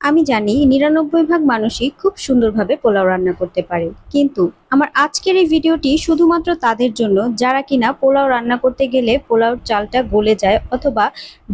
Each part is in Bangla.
আমি জানি ৯৯ ভাগ মানুষই খুব সুন্দরভাবে পোলাও রান্না করতে পারে, কিন্তু আমার আজকের এই ভিডিওটি শুধুমাত্র তাদের জন্য যারা কিনা পোলাও রান্না করতে গেলে পোলাওর চালটা গলে যায় অথবা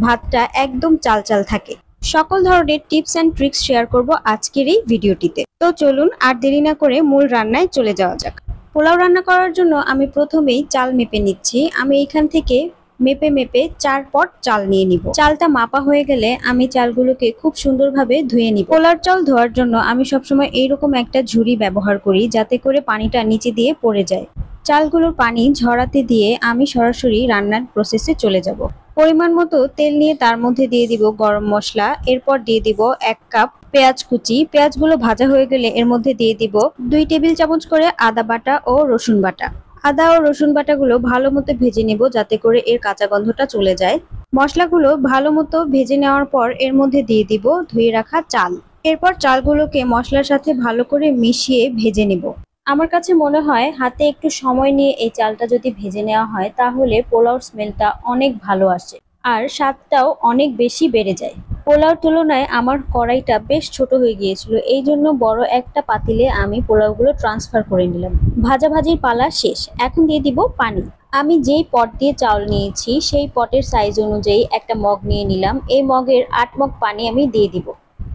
ভাতটা একদম চাল চাল থাকে। সকল ধরনের টিপস অ্যান্ড ট্রিক্স শেয়ার করব আজকের এই ভিডিওটিতে। তো চলুন আর দেরি না করে মূল রান্নায় চলে যাওয়া যাক। পোলাও রান্না করার জন্য আমি প্রথমেই চাল মেপে নিচ্ছি। আমি এখান থেকে মেপে মেপে 4 পট চাল নিয়ে নিব। চালটা মাপা হয়ে গেলে আমি চালগুলোকে খুব সুন্দরভাবে ধুয়ে নিব। পোলার চাল ধোয়ার জন্য আমি সবসময় এইরকম একটা ঝুড়ি ব্যবহার করি, যাতে করে পানিটা নিচে দিয়ে পড়ে যায়। চালগুলোর পানি ঝরাতে দিয়ে আমি সরাসরি রান্নার প্রসেসে চলে যাব। পরিমাণ মতো তেল নিয়ে তার মধ্যে দিয়ে দিব গরম মশলা, এরপর দিয়ে দিব 1 কাপ পেঁয়াজ কুচি। পেঁয়াজগুলো ভাজা হয়ে গেলে এর মধ্যে দিয়ে দিব 2 টেবিল চামচ করে আদা বাটা ও রসুন বাটা। আদা ও রসুন বাটাগুলো ভালো মতো ভেজে নেব, যাতে করে এর কাঁচা গন্ধটা চলে যায়। মশলাগুলো ভালো মতো ভেজে নেওয়ার পর এর মধ্যে দিয়ে দিব ধুয়ে রাখা চাল। এরপর চালগুলোকে মশলার সাথে ভালো করে মিশিয়ে ভেজে নেব। আমার কাছে মনে হয় হাতে একটু সময় নিয়ে এই চালটা যদি ভেজে নেওয়া হয় তাহলে পোলাওর স্মেলটা অনেক ভালো আসে আর স্বাদটাও অনেক বেশি বেড়ে যায়। পোলাওর তুলনায় আমার কড়াইটা বেশ ছোট হয়ে গিয়েছিল, এই জন্য বড় একটা পাতিলে আমি পোলাওগুলো ট্রান্সফার করে নিলাম। ভাজাভাজির পালা শেষ, এখন দিয়ে দিব পানি। আমি যেই পট দিয়ে চাউল নিয়েছি সেই পটের সাইজ অনুযায়ী একটা মগ নিয়ে নিলাম। এই মগের 8 মগ পানি আমি দিয়ে দিব।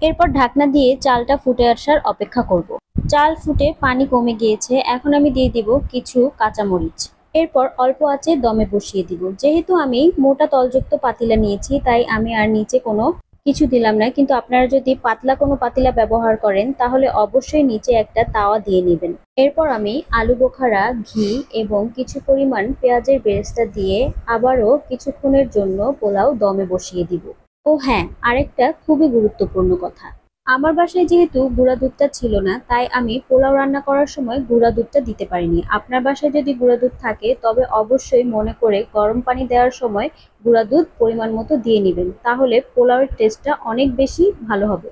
এরপর ঢাকনা দিয়ে চালটা ফুটে আসার অপেক্ষা করব। চাল ফুটে পানি কমে গিয়েছে, এখন আমি দিয়ে দিব কিছু কাঁচামরিচ। এরপর অল্প আঁচে দমে বসিয়ে দিব। যেহেতু আমি মোটা তলযুক্ত পাতিলা নিয়েছি তাই আমি আর নিচে কোনো কিছু দিলাম না, কিন্তু আপনারা যদি পাতলা কোনো পাতিলা ব্যবহার করেন তাহলে অবশ্যই নিচে একটা তাওয়া দিয়ে নেবেন। এরপর আমি আলু বোখারা, ঘি এবং কিছু পরিমাণ পেঁয়াজের বেরেস্তা দিয়ে আবারও কিছুক্ষণের জন্য পোলাও দমে বসিয়ে দিব। ও হ্যাঁ, আরেকটা খুবই গুরুত্বপূর্ণ কথা, আমার বাসায় যেহেতু গুঁড়া দুধটা ছিল না তাই আমি পোলাও রান্না করার সময় গুঁড়া দুধটা দিতে পারিনি। আপনার বাসায় যদি গুঁড়া দুধ থাকে তবে অবশ্যই মনে করে গরম পানি দেওয়ার সময় গুঁড়া দুধ পরিমাণ মতো দিয়ে নেবেন, তাহলে পোলাওয়ের টেস্টটা অনেক বেশি ভালো হবে।